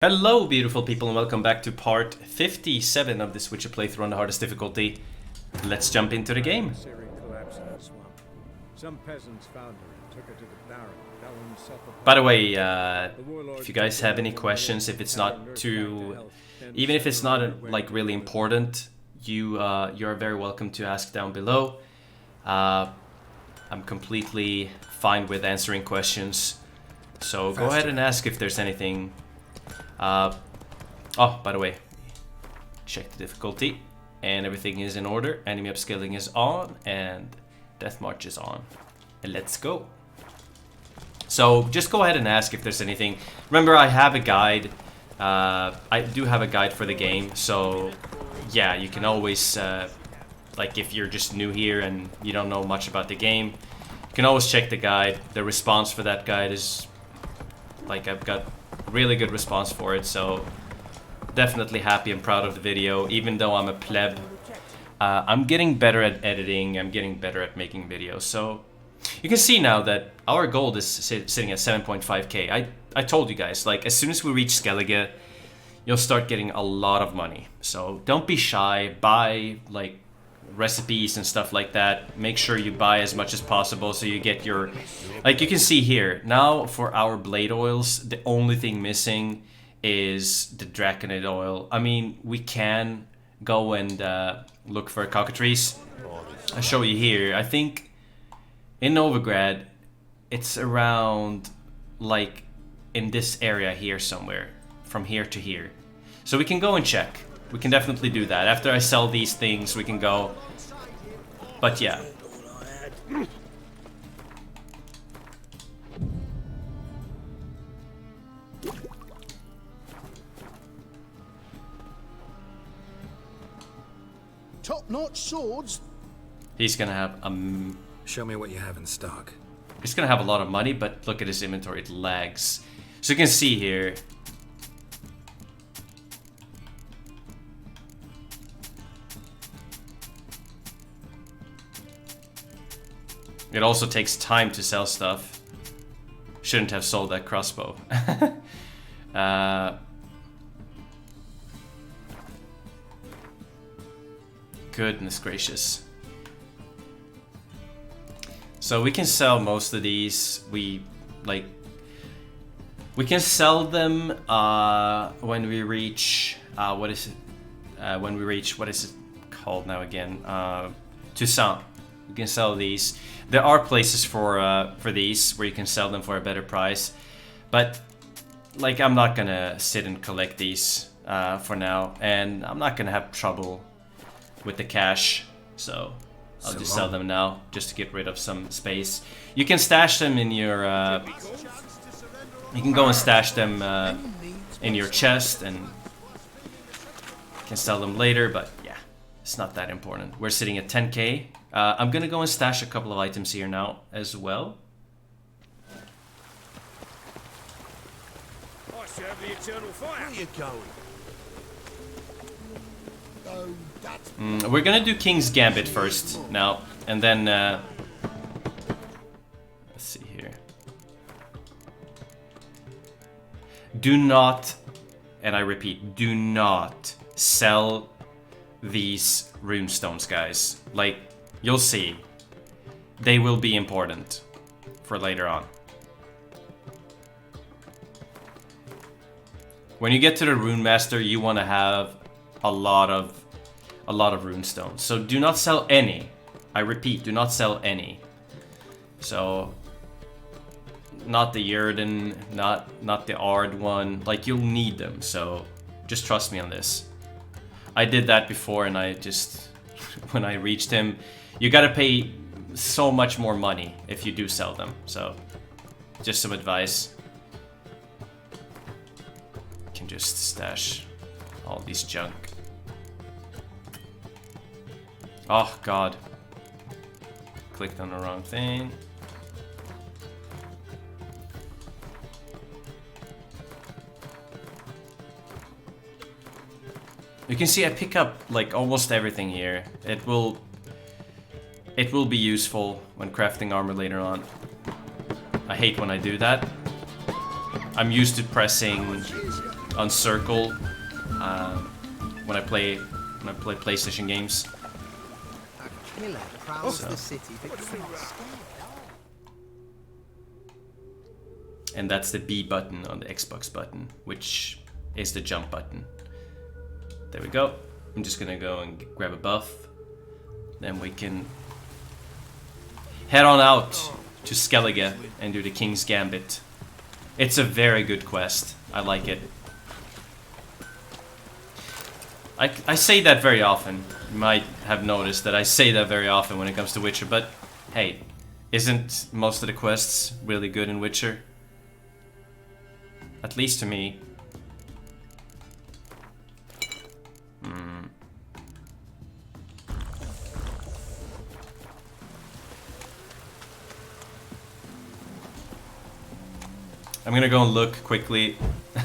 Hello beautiful people and welcome back to part 57 of this Witcher playthrough on the hardest difficulty. Let's jump into the game. By the way, if you guys have any questions, if it's not too, even if it's not like really important, you're very welcome to ask down below. I'm completely fine with answering questions, so go ahead and ask if there's anything. Oh, by the way, check the difficulty, and everything is in order. Enemy upscaling is on, and death march is on. And let's go. So just go ahead and ask if there's anything. Remember, I have a guide. I do have a guide for the game, so yeah, you can always, like if you're just new here and you don't know much about the game, you can always check the guide. The response for that guide is, like, I've got really good response for it, so definitely happy and proud of the video, even though I'm a pleb. I'm getting better at editing, I'm getting better at making videos, so you can see now that our gold is sitting at 7.5k. I told you guys, like, as soon as we reach Skellige, you'll start getting a lot of money, so don't be shy. Buy, like, recipes and stuff like that. Make sure you buy as much as possible so you get your, like you can see here now for our blade oils, the only thing missing is the draconite oil. I mean, we can go and look for cockatrice. I'll show you here. I think in Novigrad it's around, like, in this area here somewhere, from here to here, so we can go and check. We can definitely do that. After I sell these things, we can go. But yeah. Top-notch swords. He's gonna have Show me what you have in stock. He's gonna have a lot of money, but look at his inventory, it lags. So you can see here. It also takes time to sell stuff. Shouldn't have sold that crossbow. Goodness gracious. So we can sell most of these. We can sell them when we reach what is it? When we reach, what is it called now again? Toussaint. You can sell these. There are places for these where you can sell them for a better price, but like I'm not gonna sit and collect these for now, and I'm not gonna have trouble with the cash, so I'll just sell them now just to get rid of some space. You can stash them in your. You can go and stash them in your chest, and you can sell them later, but yeah, it's not that important. We're sitting at 10k. I'm gonna go and stash a couple of items here now as well. I serve the eternal fire. Where you going? Oh, that's... We're gonna do King's Gambit first now, and then let's see here. Do not, and I repeat, do not sell these runestones, guys. Like, you'll see, they will be important for later on. When you get to the Rune Master, you want to have a lot of runestones. So do not sell any. I repeat, do not sell any. So not the Yrden, not the Ard one. Like, you'll need them. So just trust me on this. I did that before, and I just when I reached him. You gotta pay so much more money if you do sell them, so just some advice. You can just stash all these junk. Oh god. Clicked on the wrong thing. You can see I pick up like almost everything here. It will be useful when crafting armor later on. I hate when I do that. I'm used to pressing on circle when I play PlayStation games. A killer prowls the city but cannot stay. And that's the B button on the Xbox button, which is the jump button. There we go. I'm just gonna go and grab a buff. Then we can head on out to Skellige and do the King's Gambit. It's a very good quest. I like it. I say that very often. You might have noticed that I say that very often when it comes to Witcher, but hey, isn't most of the quests really good in Witcher? At least to me. I'm gonna go and look quickly.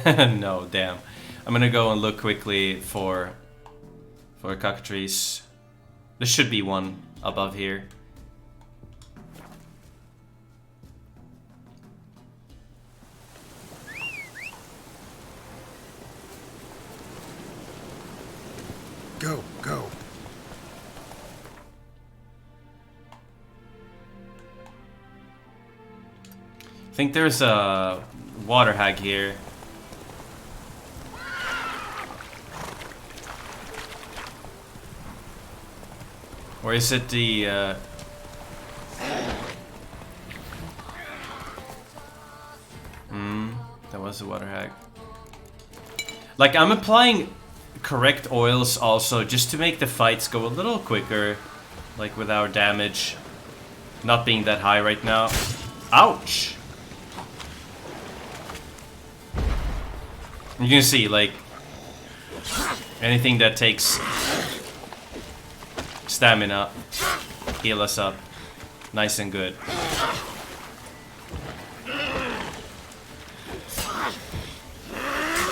No, damn. I'm gonna go and look quickly for cockatrice. There should be one above here. Go, go. I think there's a water hag here. Or is it the that was the water hag. Like, I'm applying correct oils also just to make the fights go a little quicker, like with our damage not being that high right now. Ouch! You can see, like, anything that takes stamina, heal us up nice and good.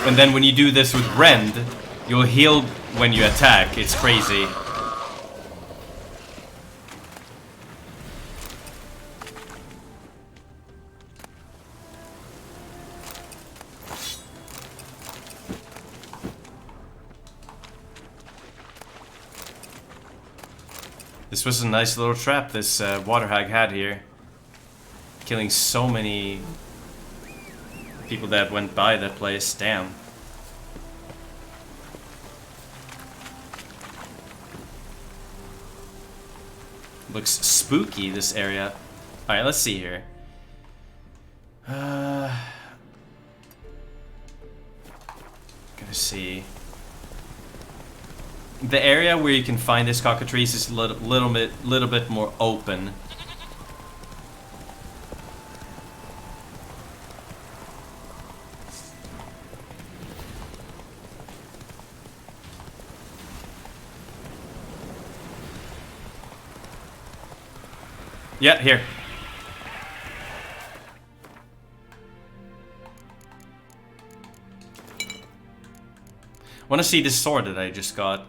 And then when you do this with Rend, you'll heal when you attack. It's crazy. This was a nice little trap this water hag had here. Killing so many people that went by that place. Damn. Looks spooky, this area. Alright, let's see here. Gonna see. The area where you can find this cockatrice is a little bit more open. Yeah, here. Want to see this sword that I just got.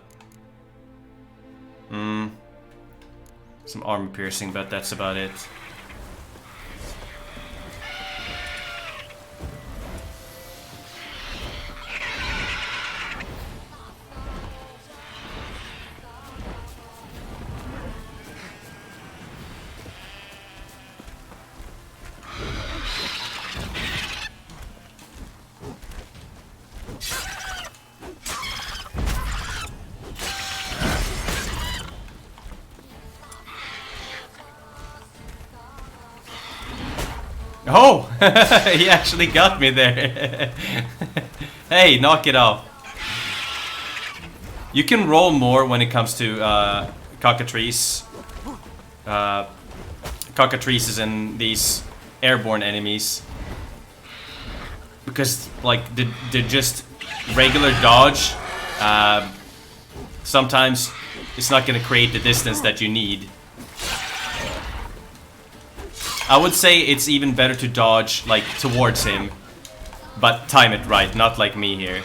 Some armor piercing, but that's about it. Oh! He actually got me there. Hey, knock it off. You can roll more when it comes to cockatrice. Cockatrices and these airborne enemies. Because, like, the just regular dodge, sometimes it's not going to create the distance that you need. I would say it's even better to dodge, like, towards him, but time it right, not like me here.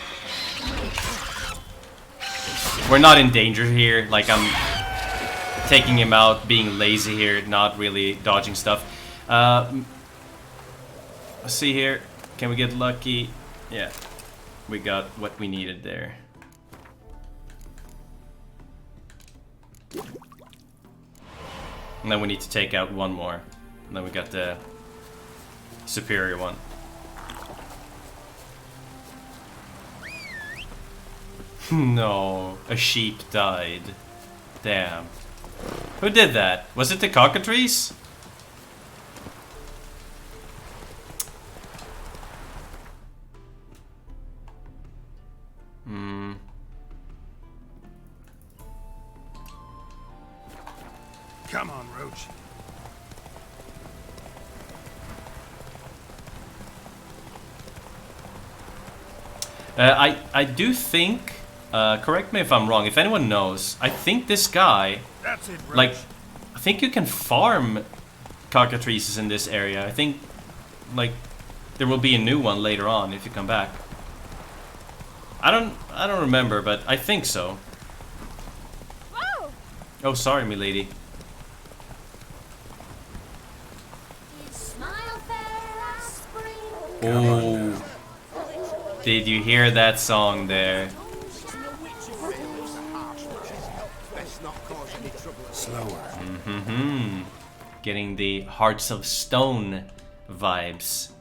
We're not in danger here, like, I'm taking him out, being lazy here, not really dodging stuff. Let's see here, can we get lucky? Yeah. we got what we needed there. And then we need to take out one more. And then we got the superior one. No, a sheep died. Damn. Who did that? Was it the cockatrice? Come on, Roach. I do think, correct me if I'm wrong, if anyone knows, I think this guy, That's it, Roach. like, I think you can farm cockatrices in this area. I think, like, there will be a new one later on if you come back. I don't remember, but I think so. Whoa! Oh, sorry, milady. Smile fair as spring. Oh, did you hear that song there? Slower. Mm-hmm. Getting the Hearts of Stone vibes.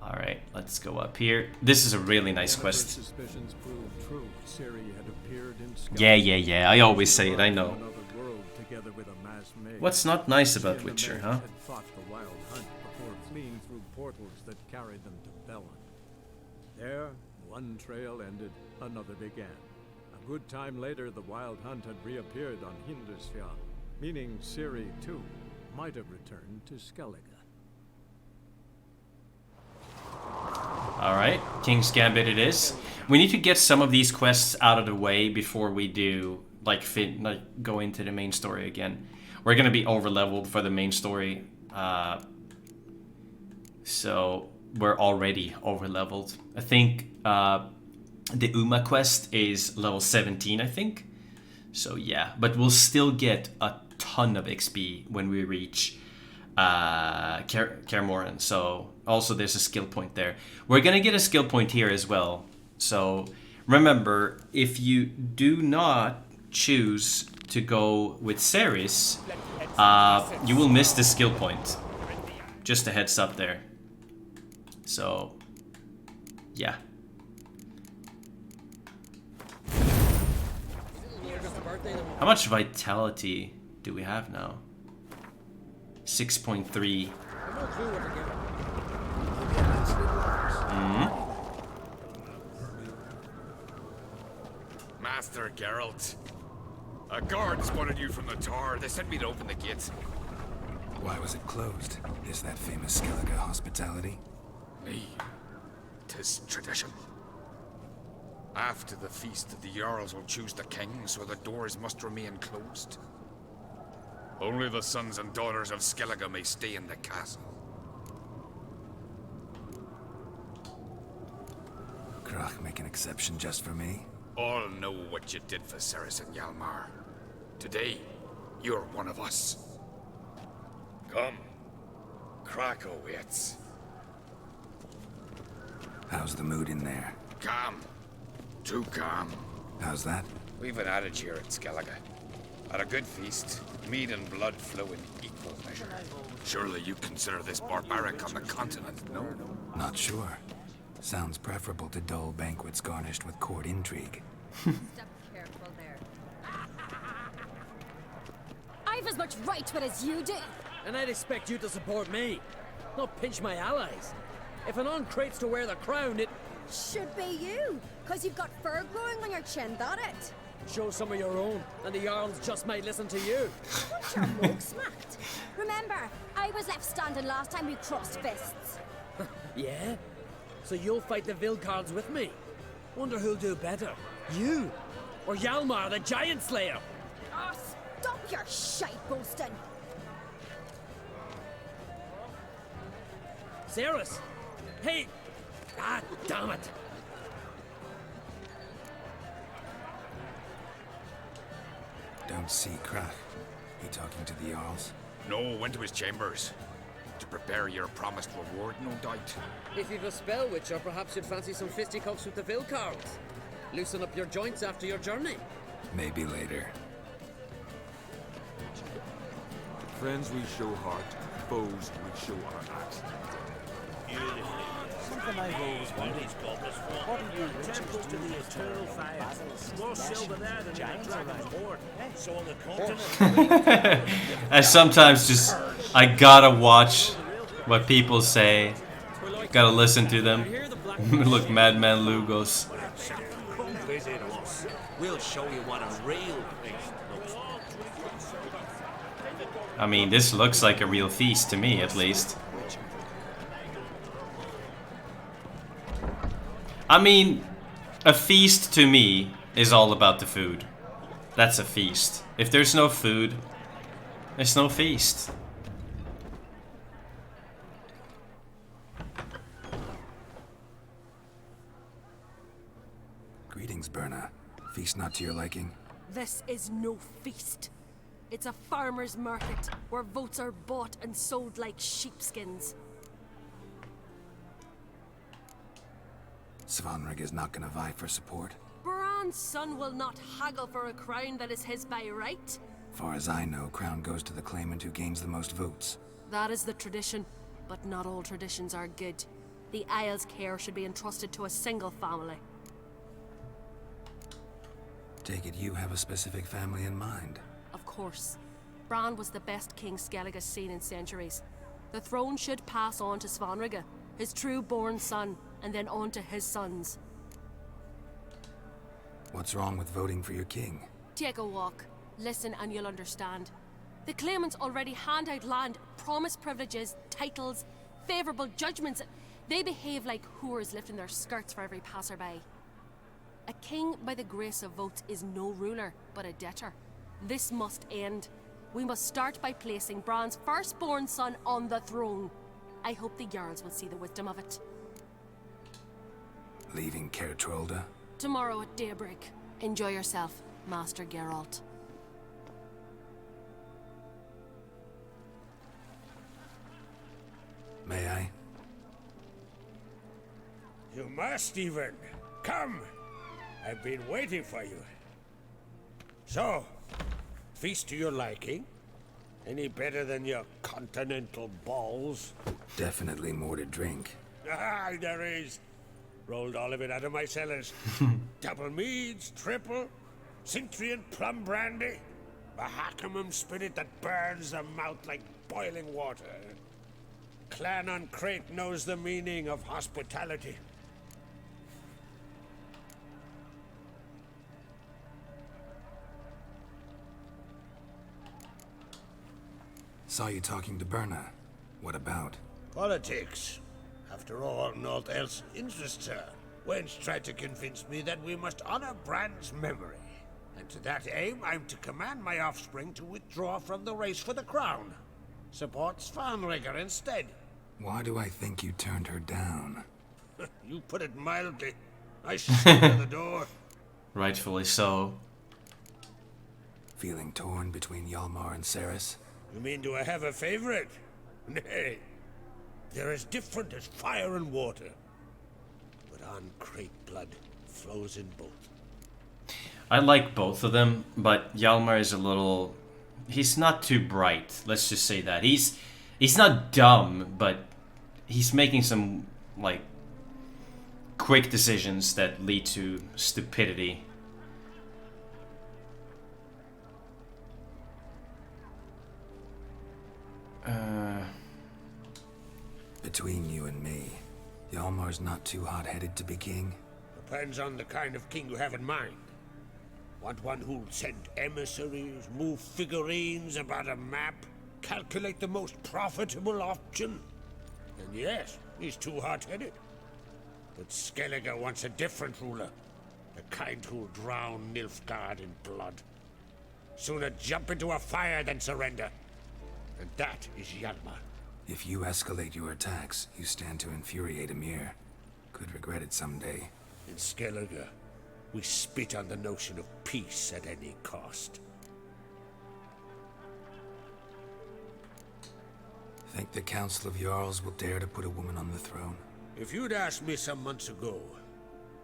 Alright, let's go up here. This is a really nice quest. Suspicions proved true. Ciri had appeared in Yeah. I always say it, I know. another world together with a masked maid. What's not nice She about and the Witcher, maids huh? had fought the wild hunt before fleeing through portals that carried them to Belon. There, one trail ended, another began. A good time later, the wild hunt had reappeared on Hindersfjall, meaning Ciri, too, might have returned to Skellige. Alright, King's Gambit it is. We need to get some of these quests out of the way before we do, like go into the main story again. We're gonna be over-leveled for the main story. So, we're already over-leveled. I think the Uma quest is level 17, I think. So yeah, but we'll still get a ton of XP when we reach Kaer Morhen. So also there's a skill point there. We're gonna get a skill point here as well. So remember, if you do not choose to go with Ceres, you will miss the skill point. Just a heads up there. So yeah. How much vitality do we have now? 6.3. Master Geralt. A guard spotted you from the tower. They sent me to open the gates. Why was it closed? Is that famous Skellige hospitality? Me. 'Tis tradition. After the feast, the Jarls will choose the king, so the doors must remain closed. Only the sons and daughters of Skellige may stay in the castle. Krach make an exception just for me? All know what you did for Ceres and Hjalmar. Today, you're one of us. Come. Krakow waits. How's the mood in there? Calm. Too calm. How's that? We've an adage here at Skellige. At a good feast, mead and blood flow in equal measure. Surely you consider this barbaric on the continent, no? Not sure. Sounds preferable to dull banquets garnished with court intrigue. Step careful there. I've as much right to it as you do. And I'd expect you to support me, not pinch my allies. If an uncrate's to wear the crown, it Should be you, because you've got fur growing on your chin, that it? show some of your own, and the Jarls just might listen to you. Want your mug smacked? Remember, I was left standing last time we crossed fists. Yeah? So you'll fight the Vilcards with me? Wonder who'll do better, you or Hjalmar the Giant Slayer? Oh, stop your shite boasting. Ceres? Hey! Ah, damn it! Don't see Krach. He talking to the Jarls? No, went to his chambers. to prepare your promised reward, no doubt. If you've a spell witch, or perhaps you'd fancy some fisticuffs with the Vilcards. Loosen up your joints after your journey. Maybe later. Friends we show heart, foes we show our axe. Something I've always wondered. What are you riches to the eternal fire? More silver there than in the dragon's hoard. So on the continent. I sometimes just I gotta watch what people say. Gotta listen to them. Look, Madman Lou goes. Come visit us. We'll show you what a real feast looks like. I mean, this looks like a real feast to me, at least. I mean, a feast to me is all about the food. That's a feast. If there's no food, there's no feast. Greetings, Berna. Feast not to your liking? This is no feast. It's a farmer's market where votes are bought and sold like sheepskins. Svanrig is not gonna vie for support. Bran's son will not haggle for a crown that is his by right. Far as I know, crown goes to the claimant who gains the most votes. That is the tradition, but not all traditions are good. The Isle's care should be entrusted to a single family. Take it you have a specific family in mind. Of course. Bran was the best king Skellig has seen in centuries. The throne should pass on to Svanrig, his true-born son, and then on to his sons. What's wrong with voting for your king? Take a walk. Listen and you'll understand. The claimants already hand out land, promise privileges, titles, favourable judgments. They behave like whores lifting their skirts for every passerby. A king by the grace of votes is no ruler, but a debtor. This must end. We must start by placing Bran's firstborn son on the throne. I hope the Jarls will see the wisdom of it. Leaving Caer Trolda? Tomorrow at daybreak. Enjoy yourself, Master Geralt. May I? You must even. Come. I've been waiting for you. So, feast to your liking? Any better than your continental balls? Definitely more to drink. Ah, there is. Rolled all of it out of my cellars. Double meads, triple, Cintrian plum brandy, a Hackamum spirit that burns the mouth like boiling water. Clan on Crate knows the meaning of hospitality. Saw you talking to Berna. What about? Politics. After all, naught else interests her. Wench tried to convince me that we must honor Bran's memory. And to that aim, I'm to command my offspring to withdraw from the race for the crown. Support Svanrig instead. Why do I think you turned her down? You put it mildly. I shut her the door. Rightfully so. Feeling torn between Hjalmar and Cerys? You mean do I have a favorite? Nay. They're as different as fire and water. But on Crate blood flows in both. I like both of them, but Hjalmar is a little... He's not too bright, let's just say that. He's not dumb, but he's making some, like, quick decisions that lead to stupidity. Between you and me, Hjalmar's not too hot-headed to be king? Depends on the kind of king you have in mind. Want one who'll send emissaries, move figurines about a map, calculate the most profitable option? And yes, he's too hot-headed. But Skellige wants a different ruler. The kind who'll drown Nilfgaard in blood. Sooner jump into a fire than surrender. And that is Hjalmar. If you escalate your attacks, you stand to infuriate Emir. Could regret it someday. In Skellige, we spit on the notion of peace at any cost. Think the Council of Jarls will dare to put a woman on the throne? If you'd asked me some months ago,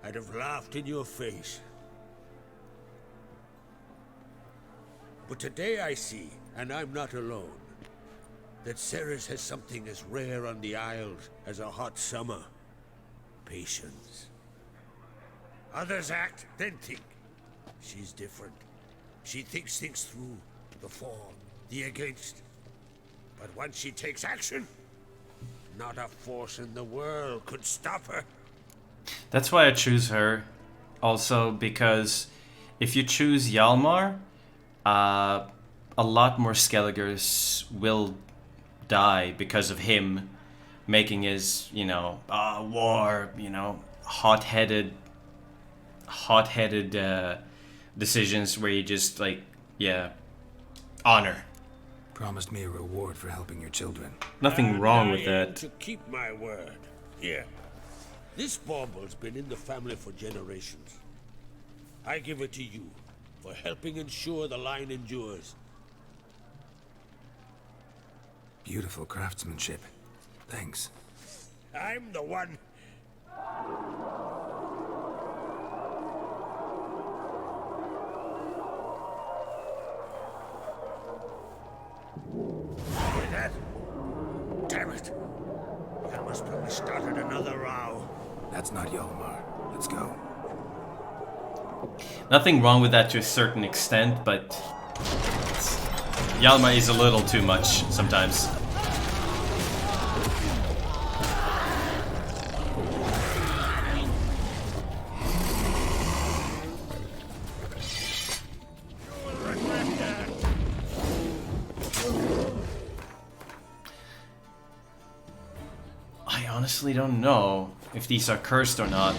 I'd have laughed in your face. But today I see, and I'm not alone, that Ceres has something as rare on the Isles as a hot summer. Patience. Others act, then think. She's different. She thinks things through, the for, the against. But once she takes action, not a force in the world could stop her. That's why I choose her. Also because if you choose Hjalmar, a lot more Skelligers will die because of him making his, war, hot-headed decisions where you just, honor. Promised me a reward for helping your children. Nothing wrong with I that. aim to keep my word. Here. This bauble's been in the family for generations. I give it to you for helping ensure the line endures. Beautiful craftsmanship. Thanks. I'm the one. Hear that? Damn it. That probably started another row. That's not Hjalmar. Let's go. Nothing wrong with that to a certain extent, but Hjalmar is a little too much sometimes. I honestly don't know if these are cursed or not.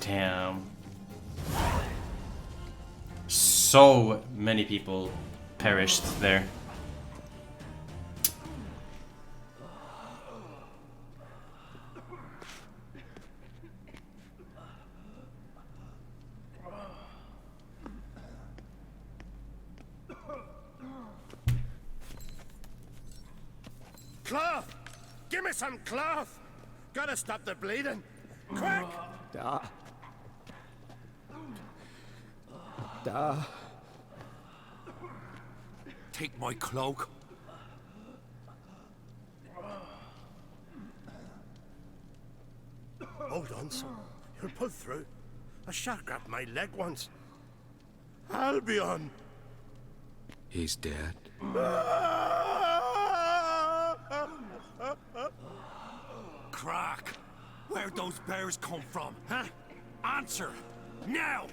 Damn. So many people perished there. Cloth! Give me some cloth! Gotta stop the bleeding! Quick! Take my cloak. Hold on, son. You'll pull through. A shark grabbed my leg once. Albion! He's dead. Crack! Where'd those bears come from, huh? Answer! Now!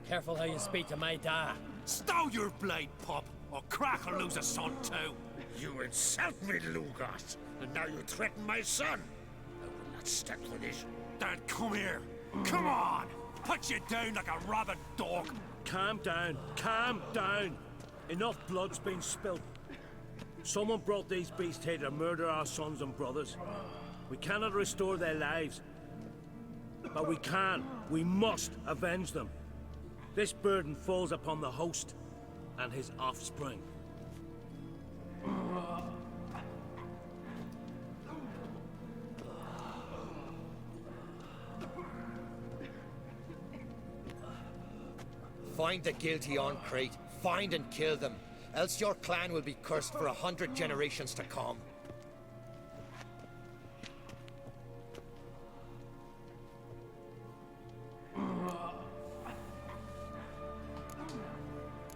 Careful how you speak to my dad. Stow your blade, pup, or Crack will lose a son too. You insult me, Lugot, and now you threaten my son. I will not stand for this. Dad, come here. Come on! Put you down like a rabid dog. Calm down. Calm down. Enough blood's been spilled. Someone brought these beasts here to murder our sons and brothers. We cannot restore their lives. But we can. We must avenge them. This burden falls upon the host and his offspring. Find the guilty on Crate. Find and kill them. Else your clan will be cursed for 100 generations to come.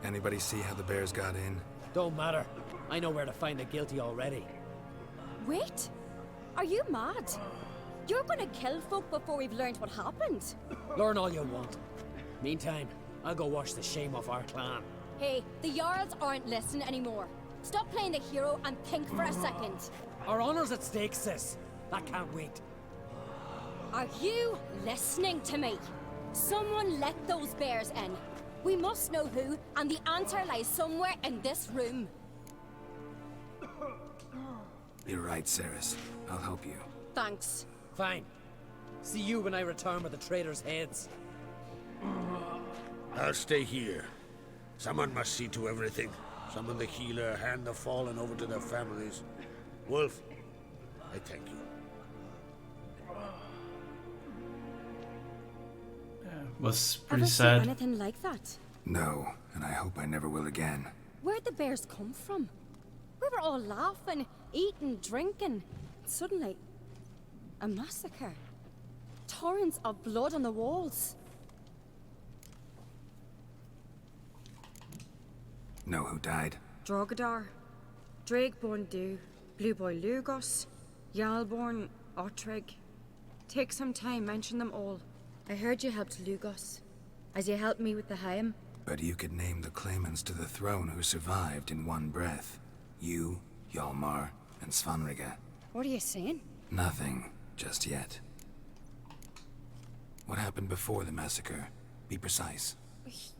Anybody see how the bears got in? Don't matter. I know where to find the guilty already. Wait! Are you mad? You're gonna kill folk before we've learned what happened. Learn all you want. Meantime, I'll go wash the shame off our clan. Hey, the Jarls aren't listening anymore. Stop playing the hero and think for a second. Our honor's at stake, sis. That can't wait. Are you listening to me? Someone let those bears in. We must know who, and the answer lies somewhere in this room. You're right, Ceres. I'll help you. Thanks. Fine. See you when I return with the traitors' heads. I'll stay here. Someone must see to everything. Summon the healer, hand the fallen over to their families. Wolf, I thank you. Was pretty Ever sad. seen anything like that? No, and I hope I never will again. Where'd the bears come from? We were all laughing, eating, drinking. Suddenly, a massacre. Torrents of blood on the walls. Know who died? Drogadar, Drakeborn Du, Blue Boy Lugos, Yalborn, Ottrig. Take some time, mention them all. I heard you helped Lugos, as you helped me with the Haim. But you could name the claimants to the throne who survived in one breath. You, Hjalmar, and Svanrige. What are you saying? Nothing, just yet. What happened before the massacre? Be precise.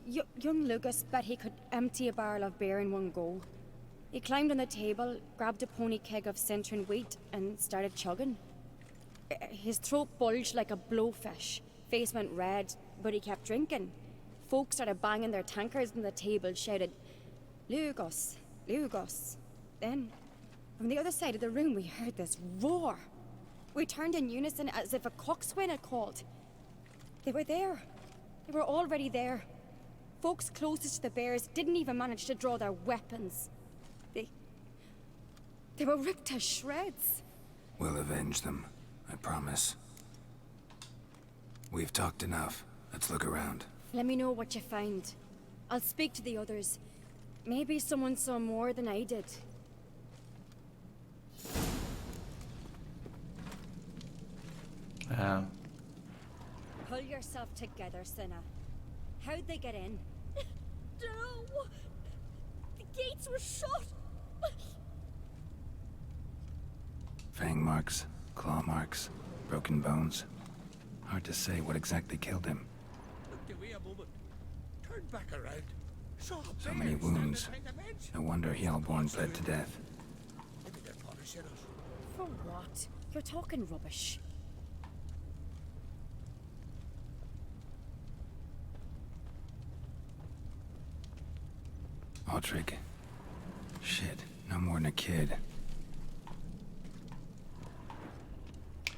Young Lugos bet he could empty a barrel of beer in one go. He climbed on the table, grabbed a pony keg of Centron wheat, and started chugging. His throat bulged like a blowfish. Face went red, but he kept drinking. Folks started banging their tankards on the table, shouted, "Lugos, Lugos." Then, from the other side of the room, we heard this roar. We turned in unison as if a coxswain had called. They were there. They were already there. Folks closest to the bears didn't even manage to draw their weapons. They were ripped to shreds. We'll avenge them, I promise. We've talked enough. Let's look around. Let me know what you find. I'll speak to the others. Maybe someone saw more than I did. Pull yourself together, Cinna. How'd they get in? No! The gates were shut! Fang marks, claw marks, broken bones. Hard to say what exactly killed him. Look away a moment. Turn back around. Saw a So bear many standing wounds. behind the bench. No wonder Hjalborn bled to death. Maybe they're punishing us. For what? You're talking rubbish. Ottrig. Shit, no more than a kid.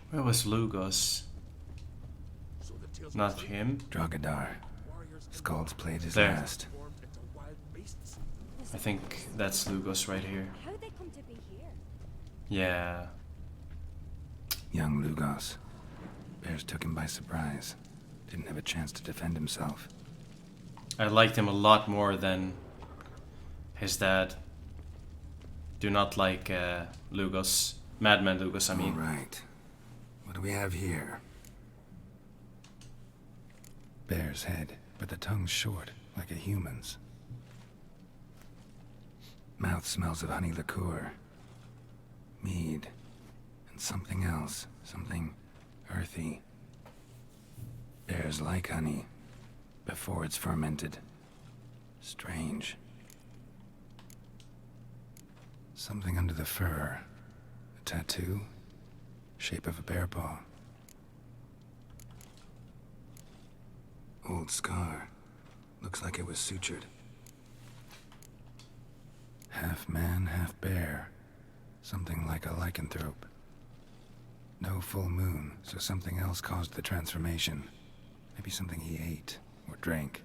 Where was Lugos? Not him. Drogadar. Skald's played his There. last. I think that's Lugos right here. How'd they come to be here? Yeah. Young Lugos. Bears took him by surprise. Didn't have a chance to defend himself. I liked him a lot more than his dad. Do not like Lugos. Madman Lugos, I mean. All right. What do we have here? Bear's head, but the tongue's short, like a human's. Mouth smells of honey liqueur. Mead. And something else. Something earthy. Bears like honey. Before it's fermented. Strange. Something under the fur. A tattoo. Shape of a bear paw. Old scar. Looks like it was sutured. Half man, half bear. Something like a lycanthrope. No full moon, so something else caused the transformation. Maybe something he ate or drank.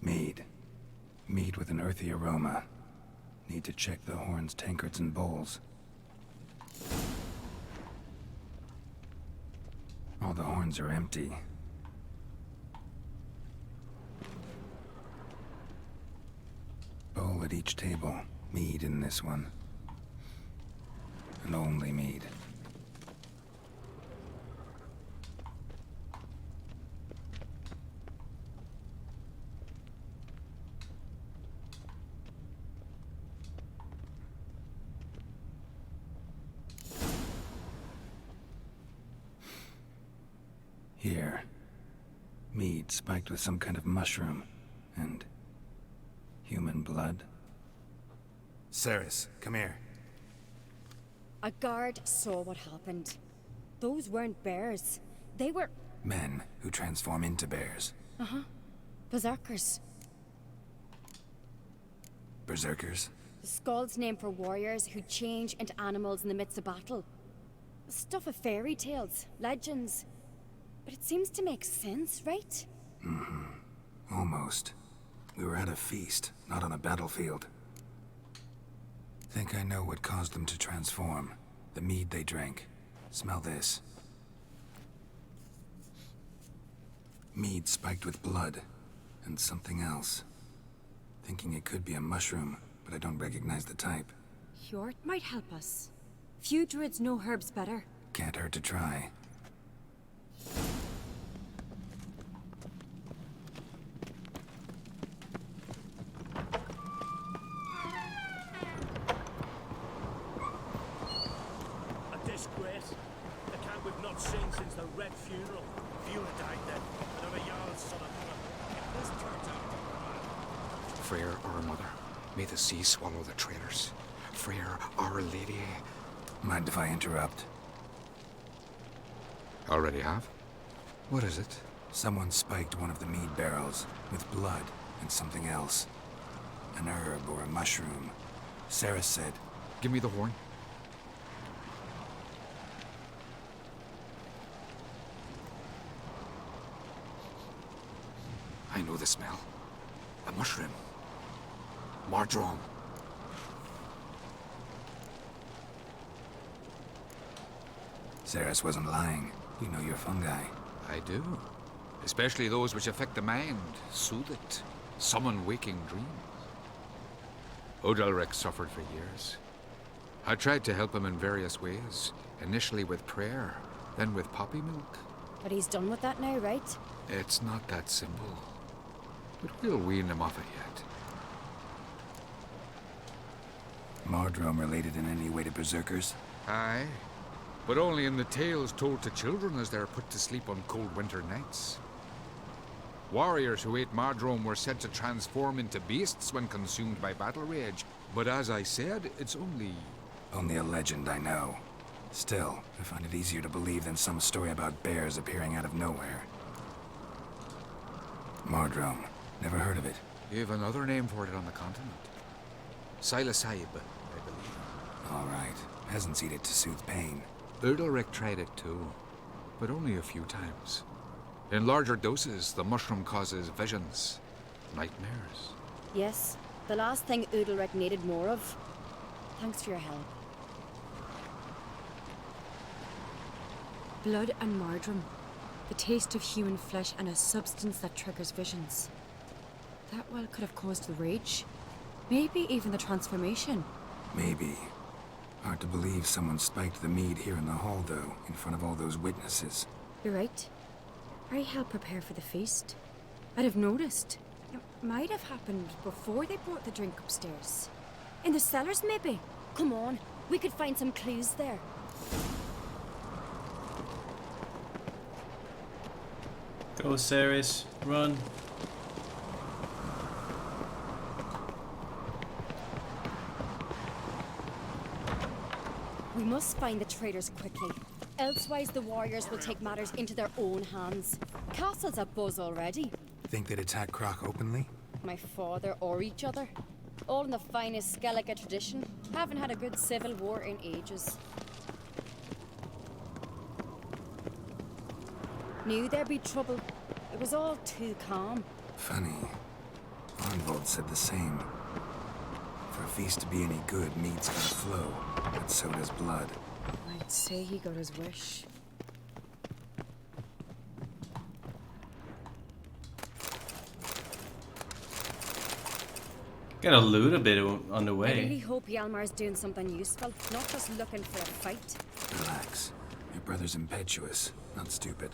Mead. Mead with an earthy aroma. Need to check the horns, tankards, and bowls. All the horns are empty. Alcohol at each table. Mead in this one. And only mead. Here. Mead spiked with some kind of mushroom. And human blood. Ceres, come here. A guard saw what happened. Those weren't bears. They were... Men who transform into bears. Uh-huh. Berserkers. Berserkers? The Skald's name for warriors who change into animals in the midst of battle. Stuff of fairy tales, legends. But it seems to make sense, right? Mm-hmm. Almost. We were at a feast, not on a battlefield. Think I know what caused them to transform. The mead they drank. Smell this. Mead spiked with blood. And something else. Thinking it could be a mushroom, but I don't recognize the type. Hjort might help us. Few druids know herbs better. Can't hurt to try. A disgrace. The camp we've not seen since the Red Funeral. Fiona died then. Another Jarl's son of mother. This turns out Freyr, our mother, may the sea swallow the traitors. Freyr, our lady. Mind if I interrupt? Already have? What is it? Someone spiked one of the mead barrels with blood and something else. An herb or a mushroom. Sarah said... Give me the horn. I know the smell. A mushroom. Mardrome. Ceres wasn't lying. You know your fungi. I do. Especially those which affect the mind, soothe it, summon waking dreams. Odalric suffered for years. I tried to help him in various ways, initially with prayer, then with poppy milk. But he's done with that now, right? It's not that simple. But we'll wean him off it yet. Mardrome related in any way to berserkers? Aye. But only in the tales told to children as they're put to sleep on cold winter nights. Warriors who ate Mardrome were said to transform into beasts when consumed by battle rage. But as I said, it's only... Only a legend, I know. Still, I find it easier to believe than some story about bears appearing out of nowhere. Mardrome. Never heard of it. You have another name for it on the continent. Silasahib, I believe. All right. Peasants eat it to soothe pain. Udalric tried it too, but only a few times. In larger doses, the mushroom causes visions, nightmares. Yes, the last thing Udalric needed more of. Thanks for your help. Blood and Mardrome. The taste of human flesh and a substance that triggers visions. That well could have caused the rage. Maybe even the transformation. Maybe. Hard to believe someone spiked the mead here in the hall, though, in front of all those witnesses. You're right. I helped prepare for the feast. I'd have noticed. It might have happened before they brought the drink upstairs. In the cellars, maybe? Come on, we could find some clues there. Go, Ceres. Run. We must find the traitors quickly. Elsewise, the warriors will take matters into their own hands. Castle's abuzz already. Think they'd attack Croc openly? My father or each other. All in the finest Skellige tradition. Haven't had a good civil war in ages. Knew there'd be trouble. It was all too calm. Funny. Arnvold said the same. For a feast to be any good, mead's gotta flow, but so does blood. I'd say he got his wish. Gotta loot a bit on the I way. really hope Hjalmar's doing something useful, not just looking for a fight. Relax. Your brother's impetuous, not stupid.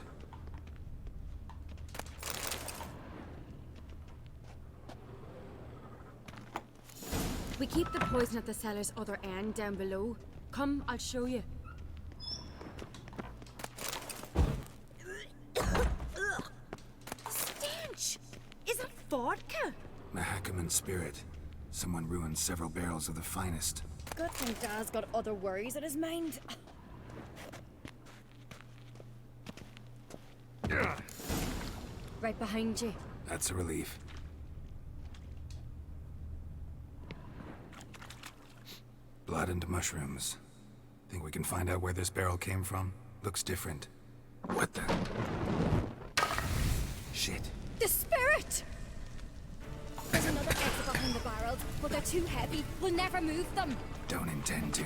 We keep the poison at the cellar's other end down below. Come, I'll show you. Stench! Is that vodka? Mahakaman spirit. Someone ruined several barrels of the finest. Good thing Dad's got other worries in his mind. Right behind you. That's a relief. Blood and mushrooms. Think we can find out where this barrel came from? Looks different. What the? Shit. The spirit! There's another exit behind the barrels, but they're too heavy. We'll never move them. Don't intend to.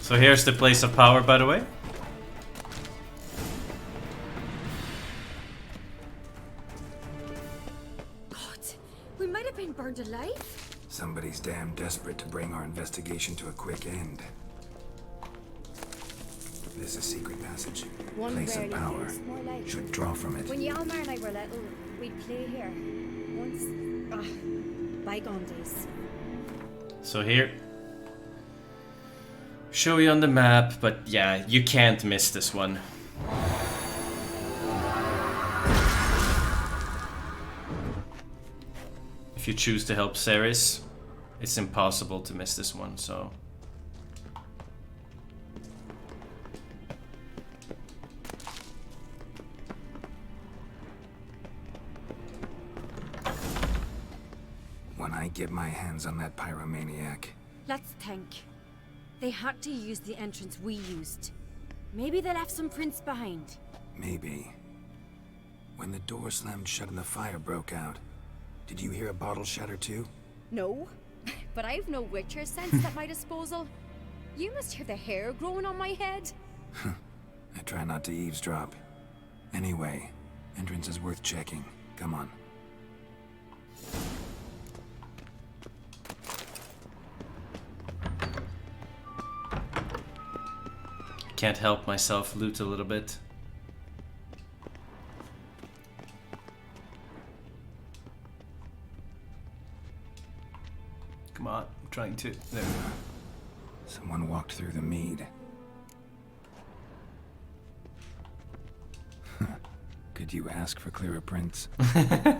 So here's the place of power, by the way. God, we might have been burned alive. Somebody's damn desperate to bring our investigation to a quick end. This is a secret passage. One Place of rarely power. is, more like. Should draw from it. When Hjalmar and I were little, we'd play here. Once. Bygone days. So here. Show you on the map, but yeah, you can't miss this one. If you choose to help Ceres, it's impossible to miss this one, so... When I get my hands on that pyromaniac... Let's think. They had to use the entrance we used. Maybe they left some prints behind. Maybe. When the door slammed shut and the fire broke out, did you hear a bottle shatter too? No, but I've no Witcher sense at my disposal. You must hear the hair growing on my head. I try not to eavesdrop. Anyway, entrance is worth checking. Come on. Can't help myself loot a little bit. Come on, I'm trying to. There we go. Someone walked through the mead. Could you ask for clearer prints?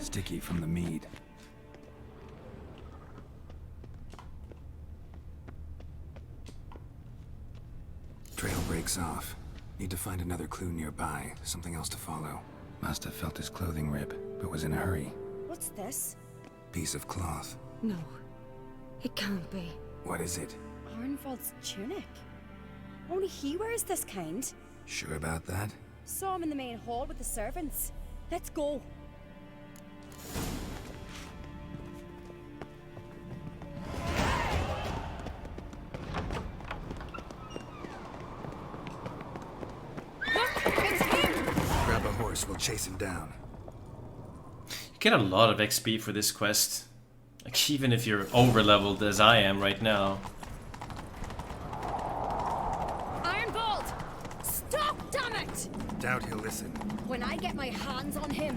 Sticky from the mead. Trail breaks off. Need to find another clue nearby. Something else to follow. Must have felt his clothing rip, but was in a hurry. What's this? Piece of cloth. No, it can't be. What is it? Arnvald's tunic. Only he wears this kind. Sure about that? Saw him in the main hall with the servants. Let's go. Grab a horse, we'll chase him down. You get a lot of XP for this quest. Like, even if you're over-leveled as I am right now. Ironbolt! Stop, damn it! Doubt he'll listen. When I get my hands on him.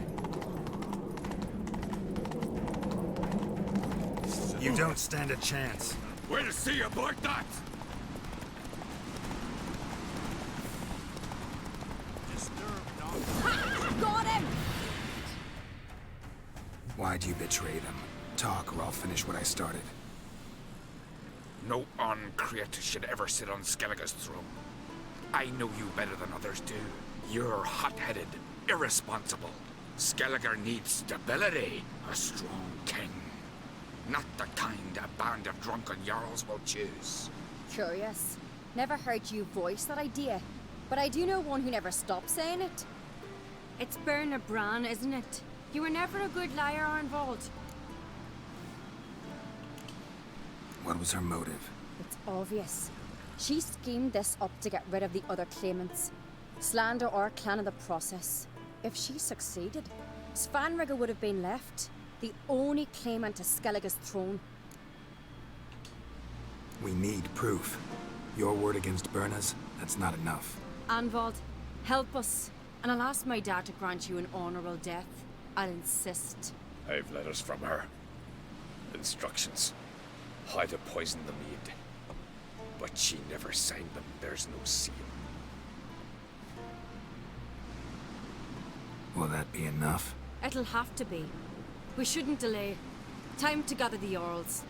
You don't stand a chance. Way to see you like that! Ha! Got him! Why'd you betray them? Talk, or I'll finish what I started. No uncreate should ever sit on Skellige's throne. I know you better than others do. You're hot-headed, irresponsible. Skellige needs stability, a strong king. Not the kind a band of drunken jarls will choose. Curious. Never heard you voice that idea, but I do know one who never stops saying it. It's Berna Bran, isn't it? You were never a good liar, Arnvald. What was her motive? It's obvious. She schemed this up to get rid of the other claimants. Slander our clan in the process. If she succeeded, Svanrigger would have been left, the only claimant to Skellige's throne. We need proof. Your word against Birna's, that's not enough. Anvald, help us, and I'll ask my dad to grant you an honorable death. I'll insist. I've letters from her. Instructions. How to poison the maid. But she never signed them. There's no seal. Will that be enough? It'll have to be. We shouldn't delay. Time to gather the Jarls.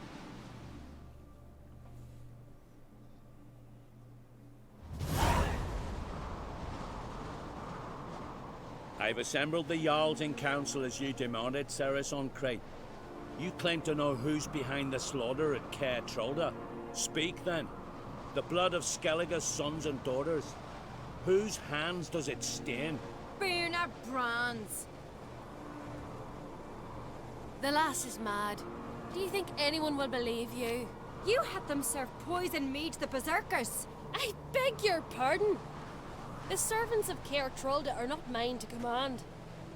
I've assembled the Jarls in council as you demanded, Ceres on Crate. You claim to know who's behind the slaughter at Caer Trolda. Speak then. The blood of Skellige's sons and daughters. Whose hands does it stain? Birna Brands. The lass is mad. Do you think anyone will believe you? You had them serve poison mead to the berserkers. I beg your pardon. The servants of Caer Trolda are not mine to command.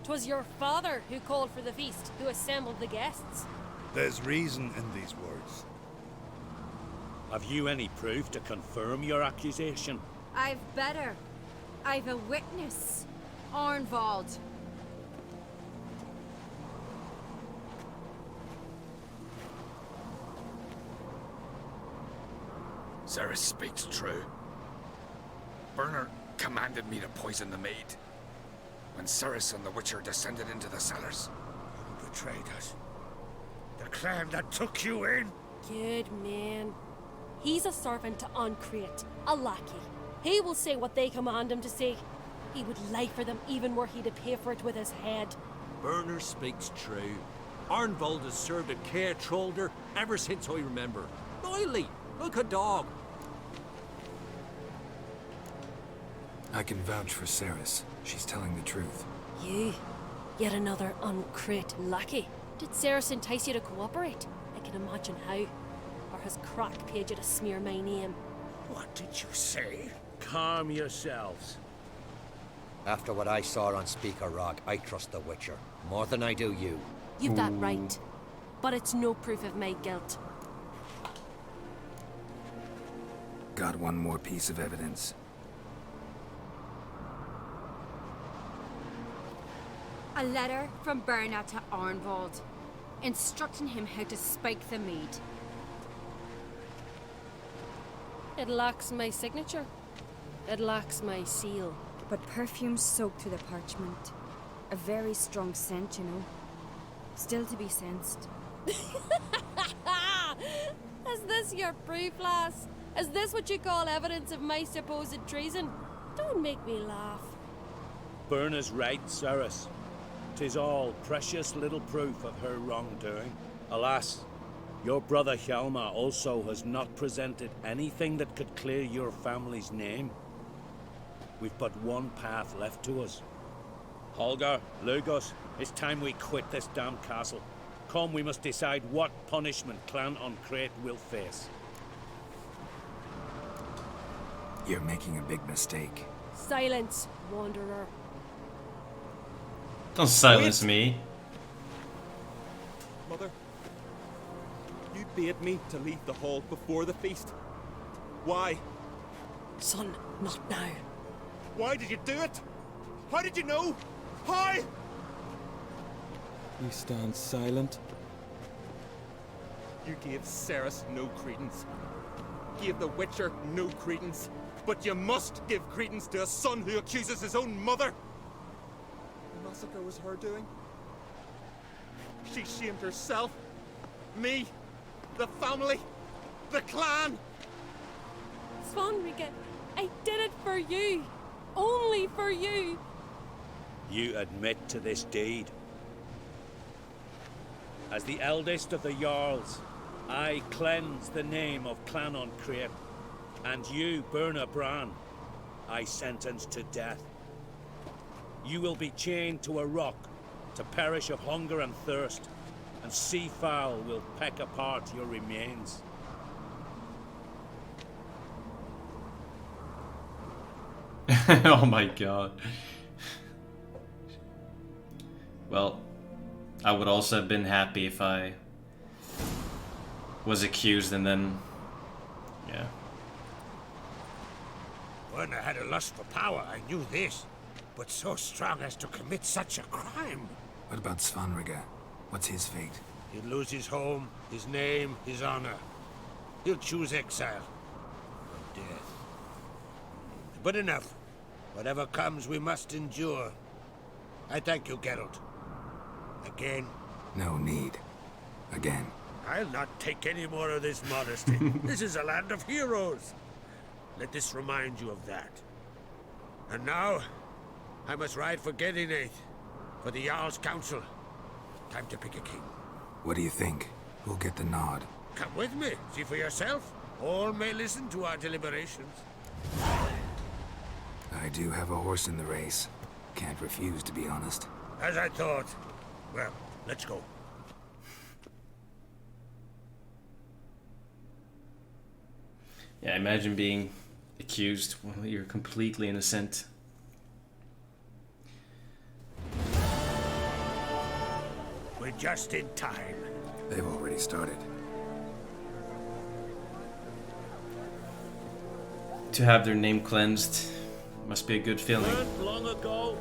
'Twas your father who called for the feast, who assembled the guests. There's reason in these words. Have you any proof to confirm your accusation? I've better. I've a witness. Arnvald. Ceres speaks true. Birna commanded me to poison the maid. When Ceres and the Witcher descended into the cellars. You betrayed us. The clan that took you in. Good man. He's a servant to Uncrate, a lackey. He will say what they command him to say. He would lie for them even were he to pay for it with his head. Birna speaks true. Arnvald has served at Caer Trolda ever since I remember. Oily, like a dog. I can vouch for Ceres. She's telling the truth. You? Yet another Uncrate lackey. Did Ceres entice you to cooperate? I can imagine how. Or has Crack paid you to smear my name? What did you say? Calm yourselves. After what I saw on Speaker Rock, I trust the Witcher. More than I do you. You've that right. But it's no proof of my guilt. Got one more piece of evidence. A letter from Birna to Arnvald, instructing him how to spike the mead. It lacks my signature. It lacks my seal. But perfume soaked through the parchment. A very strong scent, you know. Still to be sensed. Is this your proof, lass? Is this what you call evidence of my supposed treason? Don't make me laugh. Birna's right, Ceres. 'Tis all precious little proof of her wrongdoing. Alas, your brother Hjalmar also has not presented anything that could clear your family's name. We've but one path left to us. Holger, Lugos, it's time we quit this damn castle. Come, we must decide what punishment Clan Uncrate will face. You're making a big mistake. Silence, wanderer. Don't silence me. Mother, you bade me to leave the hall before the feast. Why? Son, not now. Why did you do it? How did you know? How? We stand silent. You gave Ceres no credence. Gave the Witcher no credence. But you must give credence to a son who accuses his own mother. The massacre was her doing. She shamed herself, me, the family, the clan. Svanrigger, I did it for you. Only for you. You admit to this deed. As the eldest of the Jarls, I cleanse the name of Clan Uncrate, and you, Birna Bran, I sentence to death. You will be chained to a rock to perish of hunger and thirst, and sea fowl will peck apart your remains. Oh my god. Well, I would also have been happy if I was accused and then, yeah. When I had a lust for power, I knew this. But so strong as to commit such a crime. What about Svanrige? What's his fate? He'll lose his home, his name, his honor. He'll choose exile. Or death. But enough. Whatever comes, we must endure. I thank you, Geralt. Again. No need. Again. I'll not take any more of this modesty. This is a land of heroes. Let this remind you of that. And now, I must ride for Gedinath, for the Jarl's Council. Time to pick a king. What do you think? Who'll get the nod? Come with me, see for yourself. All may listen to our deliberations. I do have a horse in the race. Can't refuse, to be honest. As I thought. Well, let's go. Yeah, imagine being accused when you're completely innocent. We're just in time. They've already started. To have their name cleansed must be a good feeling. Long ago,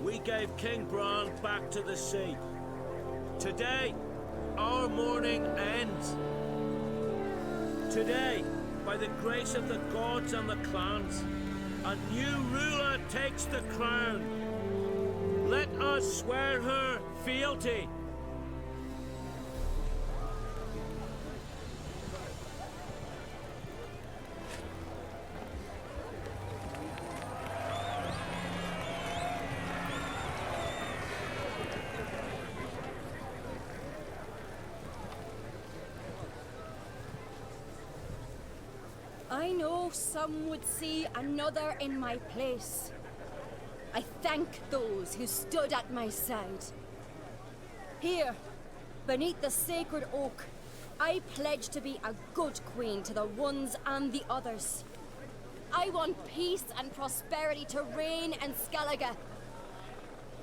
we gave King Bran back to the sea. Today, our mourning ends. Today, by the grace of the gods and the clans, a new ruler takes the crown. Let us swear her fealty. I know some would see another in my place. I thank those who stood at my side. Here, beneath the sacred oak, I pledge to be a good queen to the ones and the others. I want peace and prosperity to reign in Skellige.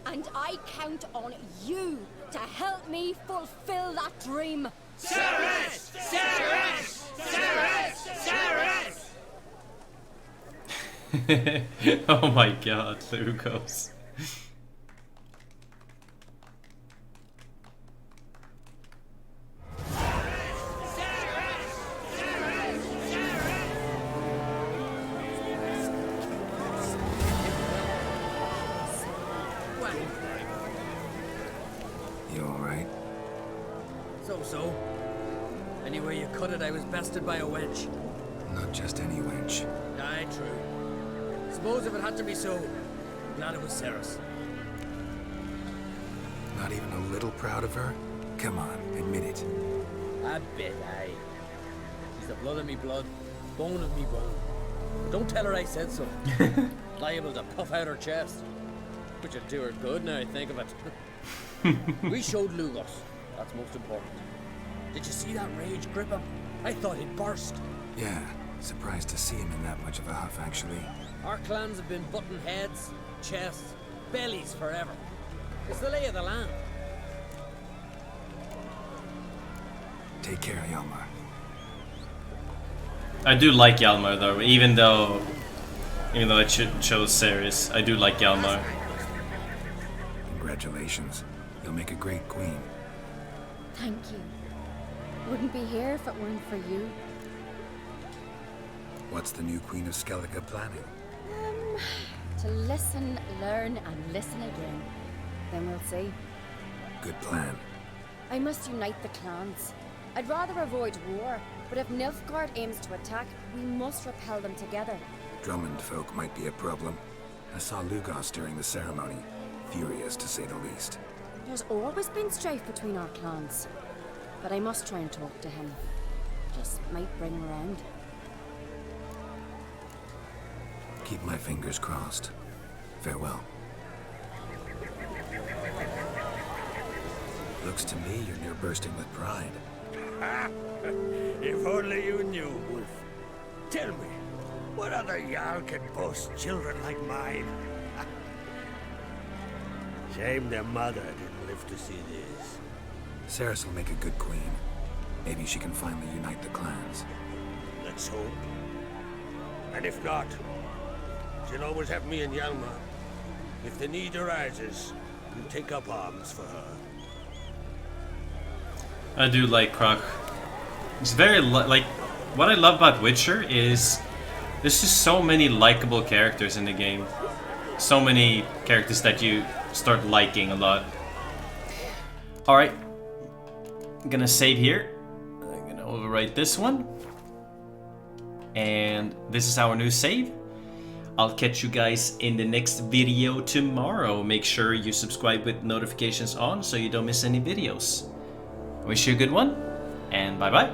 And I count on you to help me fulfill that dream. Ceres! Ceres! Ceres! Ceres! Oh my god, Lugos. You alright? So. Anywhere you cut it, I was bested by a wench. Not just any wench. Aye, true. Suppose if it had to be so, glad it was Ceres. Not even a little proud of her? Come on, admit it. A bit, aye. She's the blood of me blood, bone of me bone. But don't tell her I said so. Liable to puff out her chest. Which would do her good now I think of it. We showed Lugos. That's most important. Did you see that rage grip him? I thought he'd burst. Yeah, surprised to see him in that much of a huff, actually. Our clans have been butting heads, chests, bellies forever. It's the lay of the land. Take care, Hjalmar. I do like Hjalmar though, even though I chose Ceres, I do like Hjalmar. Congratulations. You'll make a great queen. Thank you. Wouldn't be here if it weren't for you. What's the new Queen of Skellige planning? To listen, learn, and listen again. Then we'll see. Good plan. I must unite the clans. I'd rather avoid war, but if Nilfgaard aims to attack, we must repel them together. Drummond folk might be a problem. I saw Lugos during the ceremony. Furious, to say the least. There's always been strife between our clans. But I must try and talk to him. Just might bring him around. Keep my fingers crossed. Farewell. Looks to me you're near bursting with pride. If only you knew, Wolf. Tell me, what other Jarl can boast children like mine? Shame their mother didn't live to see this. Ceres will make a good queen. Maybe she can finally unite the clans. Let's hope. And if not, she'll always have me and Yalma. If the need arises, we'll take up arms for her. I do like Croc. It's very like what I love about Witcher is there's just so many likable characters in the game. So many characters that you start liking a lot. Alright. I'm gonna save here. I'm gonna overwrite this one. And this is our new save. I'll catch you guys in the next video tomorrow. Make sure you subscribe with notifications on so you don't miss any videos. I wish you a good one, and bye bye.